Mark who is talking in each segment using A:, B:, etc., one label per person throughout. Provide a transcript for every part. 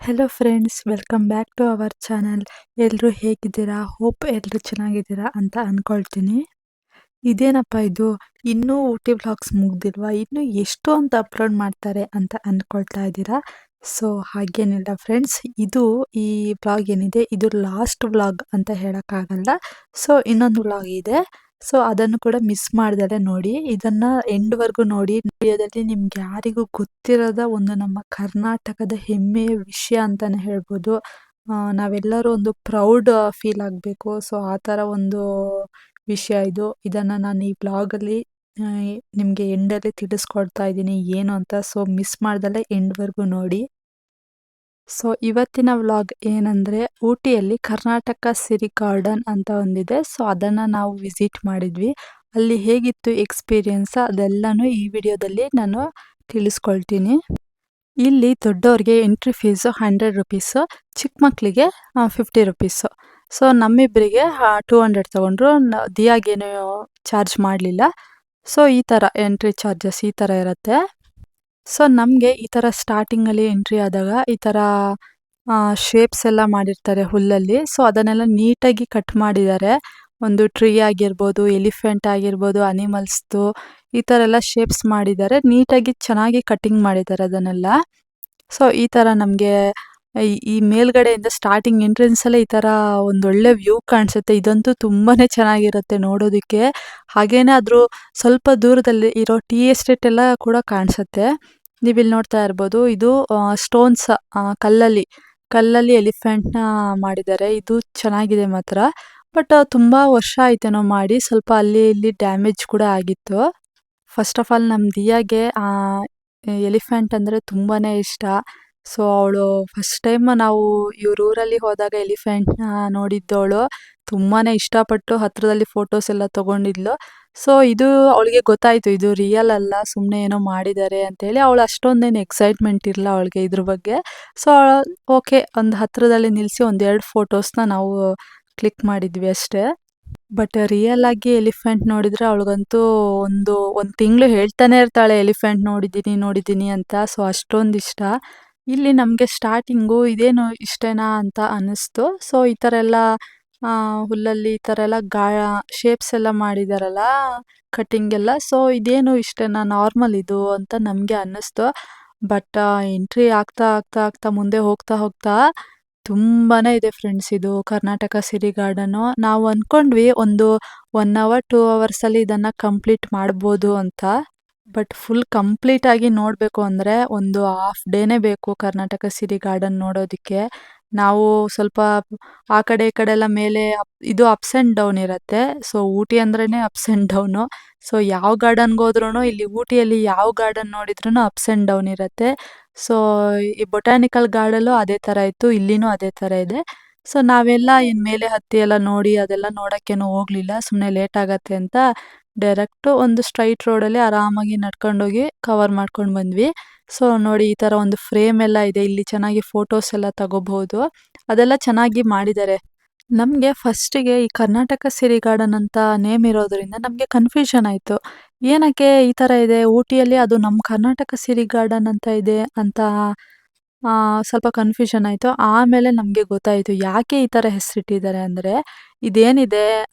A: Hello friends, welcome back to our channel. ಎಲ್ಲರೂ ಹೇಗಿದ್ದೀರಾ? Hope ಎಲ್ಲರೂ ಚೆನ್ನಾಗಿದ್ದೀರಾ ಅಂತ ಅಂದ್ಕೊಳ್ತೀನಿ. ಇದೇನಪ್ಪ ಇದು, ಇನ್ನೂ ಊಟಿ ವ್ಲಾಗ್ಸ್ ಮುಗ್ದಿಲ್ವಾ? ಇನ್ನೂ ಎಷ್ಟು ಅಂತ ಅಪ್ಲೋಡ್ ಮಾಡ್ತಾರೆ ಅಂತ ಅಂದ್ಕೊಳ್ತಾ ಇದ್ದೀರಾ? ಸೊ ಹಾಗೇನಿಲ್ಲ ಫ್ರೆಂಡ್ಸ್, ಈ ವ್ಲಾಗ್ ಏನಿದೆ ಇದು ಲಾಸ್ಟ್ ವ್ಲಾಗ್ ಅಂತ ಹೇಳೋಕ್ಕಾಗಲ್ಲ. ಸೊ ಇನ್ನೊಂದು ವ್ಲಾಗ್ ಇದೆ. ಸೊ ಅದನ್ನು ಕೂಡ ಮಿಸ್ ಮಾಡ್ದಲೆ ನೋಡಿ. ಇದನ್ನ ಎಂಡ್ವರೆಗೂ ನೋಡಿ. ವಿಡಿಯೋದಲ್ಲಿ ನಿಮ್ಗೆ ಯಾರಿಗೂ ಗೊತ್ತಿರದ ಒಂದು ನಮ್ಮ ಕರ್ನಾಟಕದ ಹೆಮ್ಮೆಯ ವಿಷಯ ಅಂತಾನೆ ಹೇಳ್ಬೋದು. ನಾವೆಲ್ಲರೂ ಒಂದು ಪ್ರೌಡ್ ಫೀಲ್ ಆಗಬೇಕು. ಸೊ ಆ ಥರ ಒಂದು ವಿಷಯ ಇದು. ಇದನ್ನ ನಾನು ಈ ವ್ಲಾಗಲ್ಲಿ ನಿಮಗೆ ಎಂಡಲ್ಲಿ ತಿಳಿಸ್ಕೊಡ್ತಾ ಇದ್ದೀನಿ ಏನು ಅಂತ. ಸೊ ಮಿಸ್ ಮಾಡ್ದಲೆ ಎಂಡ್ವರೆಗೂ ನೋಡಿ. ಸೊ ಇವತ್ತಿನ ವ್ಲಾಗ್ ಏನಂದ್ರೆ, ಊಟಿಯಲ್ಲಿ ಕರ್ನಾಟಕ ಸಿರಿ ಗಾರ್ಡನ್ ಅಂತ ಒಂದಿದೆ. ಸೊ ಅದನ್ನ ನಾವು ವಿಸಿಟ್ ಮಾಡಿದ್ವಿ. ಅಲ್ಲಿ ಹೇಗಿತ್ತು ಎಕ್ಸ್ಪೀರಿಯನ್ಸ್ ಅದೆಲ್ಲನೂ ಈ ವಿಡಿಯೋದಲ್ಲಿ ನಾನು ತಿಳಿಸ್ಕೊಳ್ತೀನಿ. ಇಲ್ಲಿ ದೊಡ್ಡವ್ರಿಗೆ ಎಂಟ್ರಿ ಫೀಸು 100 ರುಪೀಸು, ಚಿಕ್ಕ ಮಕ್ಕಳಿಗೆ 50 ರುಪೀಸು. ಸೊ ನಮ್ಮಿಬ್ಬರಿಗೆ 200 ತಗೊಂಡ್ರು. ದಿಯಾಗೇನು ಚಾರ್ಜ್ ಮಾಡಲಿಲ್ಲ. ಸೊ ಈ ಥರ ಎಂಟ್ರಿ ಚಾರ್ಜಸ್ ಈ ಥರ ಇರುತ್ತೆ. ಸೊ ನಮಗೆ ಈ ಥರ ಸ್ಟಾರ್ಟಿಂಗಲ್ಲಿ ಎಂಟ್ರಿ ಆದಾಗ ಈ ಥರ ಶೇಪ್ಸ್ ಎಲ್ಲ ಮಾಡಿರ್ತಾರೆ ಹುಲ್ಲಲ್ಲಿ. ಸೊ ಅದನ್ನೆಲ್ಲ ನೀಟಾಗಿ ಕಟ್ ಮಾಡಿದ್ದಾರೆ. ಒಂದು ಟ್ರೀ ಆಗಿರ್ಬೋದು, ಎಲಿಫೆಂಟ್ ಆಗಿರ್ಬೋದು, ಅನಿಮಲ್ಸ್ದು ಈ ಥರ ಎಲ್ಲ ಶೇಪ್ಸ್ ಮಾಡಿದ್ದಾರೆ. ನೀಟಾಗಿ ಚೆನ್ನಾಗಿ ಕಟಿಂಗ್ ಮಾಡಿದ್ದಾರೆ ಅದನ್ನೆಲ್ಲ. ಸೊ ಈ ಥರ ನಮಗೆ ಈ ಮೇಲ್ಗಡೆಯಿಂದ ಸ್ಟಾರ್ಟಿಂಗ್ ಎಂಟ್ರೆನ್ಸಲ್ಲೇ ಈ ಥರ ಒಂದೊಳ್ಳೆ ವ್ಯೂ ಕಾಣಿಸುತ್ತೆ. ಇದಂತೂ ತುಂಬಾ ಚೆನ್ನಾಗಿರುತ್ತೆ ನೋಡೋದಕ್ಕೆ. ಹಾಗೇನೆ ಅದ್ರ ಸ್ವಲ್ಪ ದೂರದಲ್ಲಿ ಇರೋ ಟೀ ಎಸ್ಟೇಟ್ ಎಲ್ಲ ಕೂಡ ಕಾಣಿಸುತ್ತೆ. ನೀವಿಲ್ಲಿ ನೋಡ್ತಾ ಇರ್ಬೋದು, ಇದು ಸ್ಟೋನ್ಸ್, ಕಲ್ಲಲ್ಲಿ ಎಲಿಫೆಂಟ್ನ ಮಾಡಿದ್ದಾರೆ. ಇದು ಚೆನ್ನಾಗಿದೆ ಮಾತ್ರ. ಬಟ್ ತುಂಬ ವರ್ಷ ಆಯ್ತೇನೋ ಮಾಡಿ. ಸ್ವಲ್ಪ ಅಲ್ಲಿ ಇಲ್ಲಿ ಡ್ಯಾಮೇಜ್ ಕೂಡ ಆಗಿತ್ತು. ಫಸ್ಟ್ ಆಫ್ ಆಲ್ ನಮ್ಮ ದಿಯಾಗೆ ಎಲಿಫೆಂಟ್ ಅಂದರೆ ತುಂಬಾ ಇಷ್ಟ. ಸೊ ಅವಳು ಫಸ್ಟ್ ಟೈಮ್ ನಾವು ಇವ್ರ ಊರಲ್ಲಿ ಹೋದಾಗ ಎಲಿಫೆಂಟ್ನ ನೋಡಿದ್ದವಳು. ತುಂಬಾ ಇಷ್ಟಪಟ್ಟು ಹತ್ರದಲ್ಲಿ ಫೋಟೋಸ್ ಎಲ್ಲ ತೊಗೊಂಡಿದ್ಲು. ಸೊ ಇದು ಅವಳಿಗೆ ಗೊತ್ತಾಯಿತು ಇದು ರಿಯಲ್ ಅಲ್ಲ, ಸುಮ್ಮನೆ ಏನೋ ಮಾಡಿದ್ದಾರೆ ಅಂತೇಳಿ. ಅವಳು ಅಷ್ಟೊಂದೇನು ಎಕ್ಸೈಟ್ಮೆಂಟ್ ಇರಲ್ಲ ಅವಳಿಗೆ ಇದ್ರ ಬಗ್ಗೆ. ಸೊ ಓಕೆ, ಒಂದು ಹತ್ರದಲ್ಲಿ ನಿಲ್ಲಿಸಿ ಒಂದೆರಡು ಫೋಟೋಸ್ನ ನಾವು ಕ್ಲಿಕ್ ಮಾಡಿದ್ವಿ ಅಷ್ಟೇ. ಬಟ್ ರಿಯಲ್ ಆಗಿ ಎಲಿಫೆಂಟ್ ನೋಡಿದ್ರೆ ಅವಳಿಗಂತೂ ಒಂದು ತಿಂಗಳು ಹೇಳ್ತಾನೆ ಇರ್ತಾಳೆ ಎಲಿಫೆಂಟ್ ನೋಡಿದ್ದೀನಿ ನೋಡಿದ್ದೀನಿ ಅಂತ. ಸೊ ಅಷ್ಟೊಂದು ಇಷ್ಟ. ಇಲ್ಲಿ ನಮಗೆ ಸ್ಟಾರ್ಟಿಂಗು ಇದೇನು ಇಷ್ಟೇನಾ ಅಂತ ಅನ್ನಿಸ್ತು. ಸೊ ಈ ಥರ ಎಲ್ಲ ಹುಲ್ಲಲ್ಲಿ ಈ ಥರ ಎಲ್ಲ ಶೇಪ್ಸ್ ಎಲ್ಲ ಮಾಡಿದಾರಲ್ಲ, ಕಟಿಂಗ್ ಎಲ್ಲ. ಸೊ ಇದೇನು ಇಷ್ಟೇನಾ, ನಾರ್ಮಲ್ ಇದು ಅಂತ ನಮಗೆ ಅನ್ನಿಸ್ತು. ಬಟ್ ಎಂಟ್ರಿ ಆಗ್ತಾ ಆಗ್ತಾ ಆಗ್ತಾ ಮುಂದೆ ಹೋಗ್ತಾ ಹೋಗ್ತಾ ತುಂಬಾನೇ ಇದೆ ಫ್ರೆಂಡ್ಸ್ ಇದು ಕರ್ನಾಟಕ ಸಿರಿ ಗಾರ್ಡನ್ನು. ನಾವು ಅಂದ್ಕೊಂಡ್ವಿ ಒಂದು 1 ಅವರ್ 2 ಅವರ್ಸಲ್ಲಿ ಇದನ್ನು ಕಂಪ್ಲೀಟ್ ಮಾಡ್ಬೋದು ಅಂತ. ಬಟ್ ಫುಲ್ ಕಂಪ್ಲೀಟ್ ಆಗಿ ನೋಡಬೇಕು ಅಂದರೆ ಒಂದು ಹಾಫ್ ಡೇನೇ ಬೇಕು ಕರ್ನಾಟಕ ಸಿರಿ ಗಾರ್ಡನ್ ನೋಡೋದಕ್ಕೆ. ನಾವು ಸ್ವಲ್ಪ ಆ ಕಡೆ ಈ ಕಡೆ ಎಲ್ಲ ಮೇಲೆ ಇದು ಅಪ್ಸ್ ಆ್ಯಂಡ್ ಡೌನ್ ಇರುತ್ತೆ. ಸೊ ಊಟಿ ಅಂದ್ರೇ ಅಪ್ಸ್ ಆ್ಯಂಡ್ ಡೌನು. ಸೊ ಯಾವ ಗಾರ್ಡನ್ಗೆ ಹೋದ್ರೂ ಇಲ್ಲಿ ಊಟಿಯಲ್ಲಿ ಯಾವ ಗಾರ್ಡನ್ ನೋಡಿದ್ರೂ ಅಪ್ಸ್ ಆ್ಯಂಡ್ ಡೌನ್ ಇರುತ್ತೆ. ಸೊ ಈ ಬೊಟ್ಯಾನಿಕಲ್ ಗಾರ್ಡಲ್ಲೂ ಅದೇ ಥರ ಇತ್ತು, ಇಲ್ಲಿನೂ ಅದೇ ಥರ ಇದೆ. ಸೊ ನಾವೆಲ್ಲ ಇನ್ನು ಮೇಲೆ ಹತ್ತಿ ಎಲ್ಲ ನೋಡಿ ಅದೆಲ್ಲ ನೋಡೋಕ್ಕೇನು ಹೋಗಲಿಲ್ಲ, ಸುಮ್ಮನೆ ಲೇಟ್ ಆಗತ್ತೆ ಅಂತ ಡೈರೆಕ್ಟು ಒಂದು ಸ್ಟ್ರೈಟ್ ರೋಡಲ್ಲಿ ಆರಾಮಾಗಿ ನಡ್ಕೊಂಡೋಗಿ ಕವರ್ ಮಾಡ್ಕೊಂಡು ಬಂದ್ವಿ. ಸೊ ನೋಡಿ, ಈ ಥರ ಒಂದು ಫ್ರೇಮ್ ಎಲ್ಲ ಇದೆ. ಇಲ್ಲಿ ಚೆನ್ನಾಗಿ ಫೋಟೋಸ್ ಎಲ್ಲ ತಗೋಬಹುದು. ಅದೆಲ್ಲ ಚೆನ್ನಾಗಿ ಮಾಡಿದ್ದಾರೆ. ನಮಗೆ ಫಸ್ಟಿಗೆ ಈ ಕರ್ನಾಟಕ ಸಿರಿ ಗಾರ್ಡನ್ ಅಂತ ನೇಮ್ ಇರೋದ್ರಿಂದ ನಮಗೆ ಕನ್ಫ್ಯೂಷನ್ ಆಯಿತು. ಏನಕ್ಕೆ ಈ ಥರ ಇದೆ ಊಟಿಯಲ್ಲಿ, ಅದು ನಮ್ಮ ಕರ್ನಾಟಕ ಸಿರಿ ಗಾರ್ಡನ್ ಅಂತ ಇದೆ ಅಂತ ಸ್ವಲ್ಪ ಕನ್ಫ್ಯೂಷನ್ ಆಯಿತು. ಆಮೇಲೆ ನಮಗೆ ಗೊತ್ತಾಯಿತು ಯಾಕೆ ಈ ಥರ ಹೆಸರಿಟ್ಟಿದ್ದಾರೆ ಅಂದರೆ, ಇದೇನಿದೆ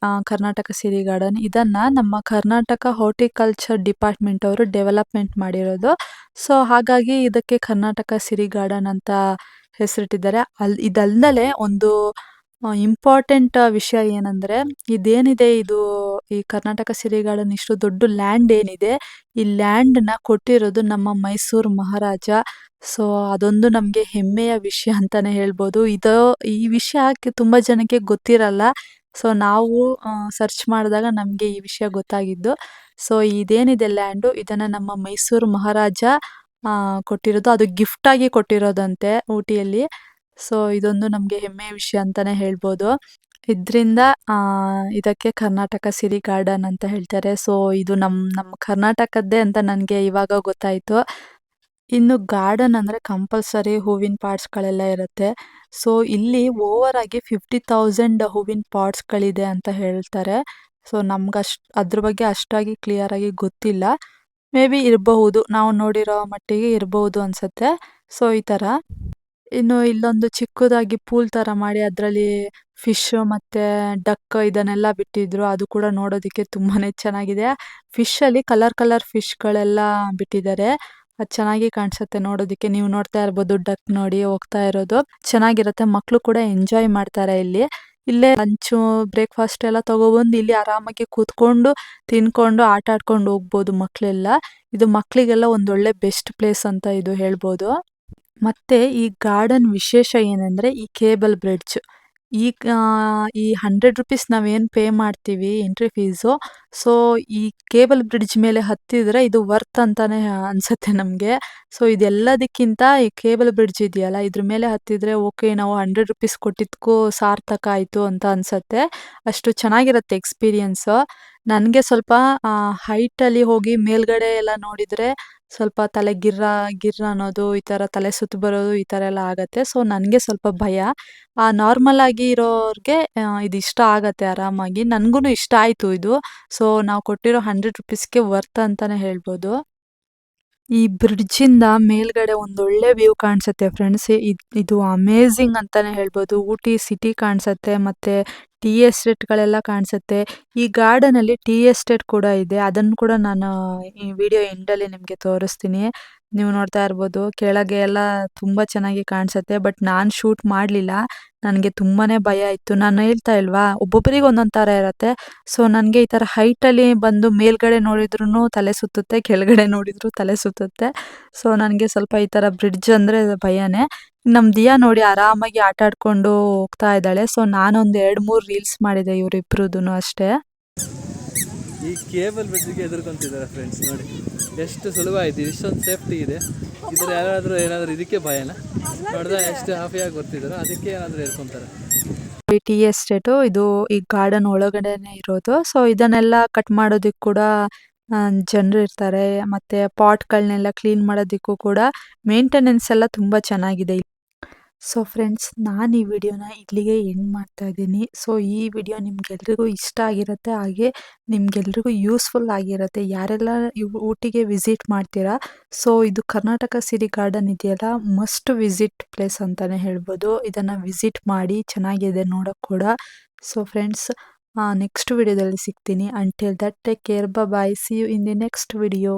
A: ಕರ್ನಾಟಕ ಸಿರಿ ಗಾರ್ಡನ್, ಇದನ್ನು ನಮ್ಮ ಕರ್ನಾಟಕ ಹಾರ್ಟಿಕಲ್ಚರ್ ಡಿಪಾರ್ಟ್ಮೆಂಟ್ ಅವರು ಡೆವಲಪ್ಮೆಂಟ್ ಮಾಡಿರೋದು. ಸೊ ಹಾಗಾಗಿ ಇದಕ್ಕೆ ಕರ್ನಾಟಕ ಸಿರಿ ಗಾರ್ಡನ್ ಅಂತ ಹೆಸರಿಟ್ಟಿದ್ದಾರೆ. ಇದಲ್ದಲೆ ಒಂದು ಇಂಪಾರ್ಟೆಂಟ್ ವಿಷಯ ಏನಂದರೆ, ಇದೇನಿದೆ ಇದು ಈ ಕರ್ನಾಟಕ ಸಿರಿ ಗಾರ್ಡನ್ ಇಷ್ಟು ದೊಡ್ಡ ಲ್ಯಾಂಡ್ ಏನಿದೆ, ಈ ಲ್ಯಾಂಡನ್ನ ಕೊಟ್ಟಿರೋದು ನಮ್ಮ ಮೈಸೂರು ಮಹಾರಾಜ. ಸೊ ಅದೊಂದು ನಮಗೆ ಹೆಮ್ಮೆಯ ವಿಷಯ ಅಂತಲೇ ಹೇಳ್ಬೋದು. ಈ ವಿಷಯ ತುಂಬ ಜನಕ್ಕೆ ಗೊತ್ತಿರಲ್ಲ. ಸೊ ನಾವು ಸರ್ಚ್ ಮಾಡಿದಾಗ ನಮಗೆ ಈ ವಿಷಯ ಗೊತ್ತಾಗಿದ್ದು. ಸೊ ಇದೇನಿದೆ ಲ್ಯಾಂಡು, ಇದನ್ನು ನಮ್ಮ ಮೈಸೂರು ಮಹಾರಾಜ ಕೊಟ್ಟಿರೋದು. ಅದು ಗಿಫ್ಟಾಗಿ ಕೊಟ್ಟಿರೋದಂತೆ ಊಟಿಯಲ್ಲಿ. ಸೊ ಇದೊಂದು ನಮಗೆ ಹೆಮ್ಮೆಯ ವಿಷಯ ಅಂತಲೇ ಹೇಳ್ಬೋದು. ಇದರಿಂದ ಇದಕ್ಕೆ ಕರ್ನಾಟಕ ಸಿರಿ ಗಾರ್ಡನ್ ಅಂತ ಹೇಳ್ತಾರೆ. ಸೊ ಇದು ನಮ್ಮ ಕರ್ನಾಟಕದ್ದೇ ಅಂತ ನನಗೆ ಇವಾಗ ಗೊತ್ತಾಯಿತು. ಇನ್ನು ಗಾರ್ಡನ್ ಅಂದರೆ ಕಂಪಲ್ಸರಿ ಹೂವಿನ ಪಾಟ್ಸ್ಗಳೆಲ್ಲ ಇರುತ್ತೆ. ಸೊ ಇಲ್ಲಿ ಓವರ್ ಆಗಿ 50,000 ಹೂವಿನ ಪಾಟ್ಸ್ಗಳಿದೆ ಅಂತ ಹೇಳ್ತಾರೆ. ಸೊ ಅದ್ರ ಬಗ್ಗೆ ಅಷ್ಟಾಗಿ ಕ್ಲಿಯರಾಗಿ ಗೊತ್ತಿಲ್ಲ. ಮೇ ಬಿ ಇರಬಹುದು, ನಾವು ನೋಡಿರೋ ಮಟ್ಟಿಗೆ ಇರಬಹುದು ಅನಿಸುತ್ತೆ. ಸೊ ಈ ಥರ ಇನ್ನು ಇಲ್ಲೊಂದು ಚಿಕ್ಕದಾಗಿ ಪೂಲ್ ತರ ಮಾಡಿ ಅದ್ರಲ್ಲಿ ಫಿಶ್ ಮತ್ತೆ ಡಕ್ ಇದನ್ನೆಲ್ಲ ಬಿಟ್ಟಿದ್ರು. ಅದು ಕೂಡ ನೋಡೋದಕ್ಕೆ ತುಂಬಾನೇ ಚೆನ್ನಾಗಿದೆ. ಫಿಶ್ ಅಲ್ಲಿ ಕಲರ್ ಕಲರ್ ಫಿಶ್ ಗಳೆಲ್ಲ ಬಿಟ್ಟಿದ್ದಾರೆ. ಅದು ಚೆನ್ನಾಗಿ ಕಾಣಿಸುತ್ತೆ ನೋಡೋದಕ್ಕೆ. ನೀವು ನೋಡ್ತಾ ಇರ್ಬೋದು ಡಕ್ ನೋಡಿ ಹೋಗ್ತಾ ಇರೋದು. ಚೆನ್ನಾಗಿರುತ್ತೆ. ಮಕ್ಕಳು ಕೂಡ ಎಂಜಾಯ್ ಮಾಡ್ತಾರೆ ಇಲ್ಲಿ. ಇಲ್ಲೇ ಲಂಚು ಬ್ರೇಕ್ಫಾಸ್ಟ್ ಎಲ್ಲ ತಗೊಬಂದು ಇಲ್ಲಿ ಆರಾಮಾಗಿ ಕೂತ್ಕೊಂಡು ತಿನ್ಕೊಂಡು ಆಟ ಆಡ್ಕೊಂಡು ಹೋಗ್ಬೋದು ಮಕ್ಕಳೆಲ್ಲ. ಇದು ಮಕ್ಕಳಿಗೆಲ್ಲ ಒಂದೊಳ್ಳೆ ಬೆಸ್ಟ್ ಪ್ಲೇಸ್ ಅಂತ ಇದು ಹೇಳ್ಬೋದು. ಮತ್ತೆ ಈ ಗಾರ್ಡನ್ ವಿಶೇಷ ಏನಂದ್ರೆ ಈ ಕೇಬಲ್ ಬ್ರಿಡ್ಜ್. ಈಗ ಈ 100 ರೂಪೀಸ್ ನಾವೇನ್ ಪೇ ಮಾಡ್ತೀವಿ ಎಂಟ್ರಿ ಫೀಸು. ಸೊ ಈ ಕೇಬಲ್ ಬ್ರಿಡ್ಜ್ ಮೇಲೆ ಹತ್ತಿದ್ರೆ ಇದು ವರ್ತ್ ಅಂತಾನೆ ಅನ್ಸುತ್ತೆ ನಮ್ಗೆ. ಸೊ ಇದೆಲ್ಲದಕ್ಕಿಂತ ಈ ಕೇಬಲ್ ಬ್ರಿಡ್ಜ್ ಇದೆಯಲ್ಲ ಇದ್ರ ಮೇಲೆ ಹತ್ತಿದ್ರೆ ಓಕೆ ನಾವು 100 ರೂಪೀಸ್ ಕೊಟ್ಟಿದ್ದಕ್ಕೂ ಸಾರ್ಥಕ ಆಯ್ತು ಅಂತ ಅನ್ಸತ್ತೆ. ಅಷ್ಟು ಚೆನ್ನಾಗಿರುತ್ತೆ ಎಕ್ಸ್ಪೀರಿಯನ್ಸ್. ನನ್ಗೆ ಸ್ವಲ್ಪ ಹೈಟಲ್ಲಿ ಹೋಗಿ ಮೇಲ್ಗಡೆ ಎಲ್ಲ ನೋಡಿದ್ರೆ ಸ್ವಲ್ಪ ತಲೆ ಗಿರ್ರ ಗಿರ್ರ ಅನ್ನೋದು, ಈ ತರ ತಲೆ ಸುತ್ತು ಬರೋದು ಈ ತರ ಎಲ್ಲ ಆಗತ್ತೆ. ಸೊ ನನ್ಗೆ ಸ್ವಲ್ಪ ಭಯ. ನಾರ್ಮಲ್ ಆಗಿ ಇರೋರ್ಗೆ ಇದು ಇಷ್ಟ ಆಗತ್ತೆ ಆರಾಮಾಗಿ. ನನ್ಗೂನು ಇಷ್ಟ ಆಯ್ತು ಇದು. ಸೊ ನಾವು ಕೊಟ್ಟಿರೋ 100 ರೂಪೀಸ್‌ಗೆ ವರ್ತ್ ಅಂತಾನೆ ಹೇಳ್ಬೋದು. ಈ ಬ್ರಿಡ್ಜಿಂದ ಮೇಲ್ಗಡೆ ಒಂದೊಳ್ಳೆ ವ್ಯೂ ಕಾಣಿಸುತ್ತೆ ಫ್ರೆಂಡ್ಸ್. ಇದು ಅಮೇಜಿಂಗ್ ಅಂತಾನೆ ಹೇಳ್ಬೋದು. ಊಟಿ ಸಿಟಿ ಕಾಣಿಸುತ್ತೆ ಮತ್ತೆ ಟೀ ಎಸ್ಟೇಟ್‌ಗಳೆಲ್ಲ ಕಾಣಿಸುತ್ತೆ. ಈ ಗಾರ್ಡನಲ್ಲಿ ಟೀ ಎಸ್ಟೇಟ್ ಕೂಡ ಇದೆ. ಅದನ್ನು ಕೂಡ ನಾನು ಈ ವಿಡಿಯೋ ಎಂಡಲ್ಲಿ ನಿಮ್ಗೆ ತೋರಿಸ್ತೀನಿ. ನೀವು ನೋಡ್ತಾ ಇರ್ಬೋದು. ಕೆಳಗೆ ಎಲ್ಲ ತುಂಬಾ ಚೆನ್ನಾಗಿ ಕಾಣಿಸುತ್ತೆ. ಬಟ್ ನಾನ್ ಶೂಟ್ ಮಾಡ್ಲಿಲ್ಲ. ನನ್ಗೆ ತುಂಬಾನೇ ಭಯ ಇತ್ತು. ನಾನು ಹೇಳ್ತಾ ಇಲ್ವಾ ಒಬ್ಬೊಬ್ಬರಿಗೆ ಒಂದೊಂದ್ ತರ ಇರತ್ತೆ. ಸೊ ನನ್ಗೆ ಈ ತರ ಹೈಟಲ್ಲಿ ಬಂದು ಮೇಲ್ಗಡೆ ನೋಡಿದ್ರುನು ತಲೆ ಸುತ್ತುತ್ತೆ, ಕೆಳಗಡೆ ನೋಡಿದ್ರು ತಲೆ ಸುತ್ತುತ್ತೆ. ಸೊ ನನ್ಗೆ ಸ್ವಲ್ಪ ಈ ತರ ಬ್ರಿಡ್ಜ್ ಅಂದ್ರೆ ಭಯನೇ. ನಮ್ ದಿಯಾ ನೋಡಿ ಆರಾಮಾಗಿ ಆಟ ಆಡ್ಕೊಂಡು ಹೋಗ್ತಾ ಇದ್ದಾಳೆ. ಸೊ ನಾನೊಂದ್ 2-3 ರೀಲ್ಸ್ ಮಾಡಿದೆ ಇವ್ರಿಬ್ರೂದುನು ಅಷ್ಟೇ.
B: ಈ ಕೇಬಲ್ ಬ್ರಿಡ್ಜ್ಗೆ ಎದುರ್ಕೊಂತಿದ್ದಾರೆ ಫ್ರೆಂಡ್ಸ್ ನೋಡಿ. ಎಷ್ಟು ಸುಲಭ ಆಯ್ತು, ಇಷ್ಟೊಂದು ಸೇಫ್ಟಿ ಇದೆ. ಇದ್ರ ಯಾರಾದರೂ ಏನಾದರೂ ಇದಕ್ಕೆ ಭಯನಾ? ನೋಡಿದ್ರೆ ಎಷ್ಟು ಹ್ಯಾಪಿಯಾಗಿ ಬರ್ತಿದ್ದಾರೋ ಅದಕ್ಕೆ ಏನಾದರೂ ಹೇಳ್ಕೊಂತಾರೆ.
A: ಟೀ ಎಸ್ಟೇಟು ಇದು ಈ ಗಾರ್ಡನ್ ಒಳಗಡೆನೆ ಇರೋದು. ಸೊ ಇದನ್ನೆಲ್ಲ ಕಟ್ ಮಾಡೋದಕ್ಕೆ ಕೂಡ ಜನರು ಇರ್ತಾರೆ. ಮತ್ತೆ ಪಾಟ್‌ಗಳನ್ನೆಲ್ಲ ಕ್ಲೀನ್ ಮಾಡೋದಕ್ಕೂ ಕೂಡ ಮೇಂಟೆನೆನ್ಸ್ ಎಲ್ಲ ತುಂಬಾ ಚೆನ್ನಾಗಿದೆ. ಸೊ ಫ್ರೆಂಡ್ಸ್ ನಾನು ಈ ವಿಡಿಯೋನ ಇಲ್ಲಿಗೆ ಎಂಡ್ ಮಾಡ್ತಾ ಇದ್ದೀನಿ. ಸೊ ಈ ವಿಡಿಯೋ ನಿಮ್ಗೆಲ್ರಿಗೂ ಇಷ್ಟ ಆಗಿರುತ್ತೆ, ಹಾಗೆ ನಿಮ್ಗೆಲ್ರಿಗೂ ಯೂಸ್ಫುಲ್ ಆಗಿರುತ್ತೆ. ಯಾರೆಲ್ಲ ಊಟಿಗೆ ವಿಸಿಟ್ ಮಾಡ್ತೀರಾ, ಸೊ ಇದು ಕರ್ನಾಟಕ ಸಿರಿ ಗಾರ್ಡನ್ ಇದೆಯಲ್ಲ ಮಸ್ಟ್ ವಿಸಿಟ್ ಪ್ಲೇಸ್ ಅಂತಾನೆ ಹೇಳ್ಬೋದು. ಇದನ್ನ ವಿಸಿಟ್ ಮಾಡಿ, ಚೆನ್ನಾಗಿದೆ ನೋಡೋಕೆ ಕೂಡ. ಸೊ ಫ್ರೆಂಡ್ಸ್ ನೆಕ್ಸ್ಟ್ ವಿಡಿಯೋದಲ್ಲಿ ಸಿಗ್ತೀನಿ. Until that take care, bye, see you in the next video.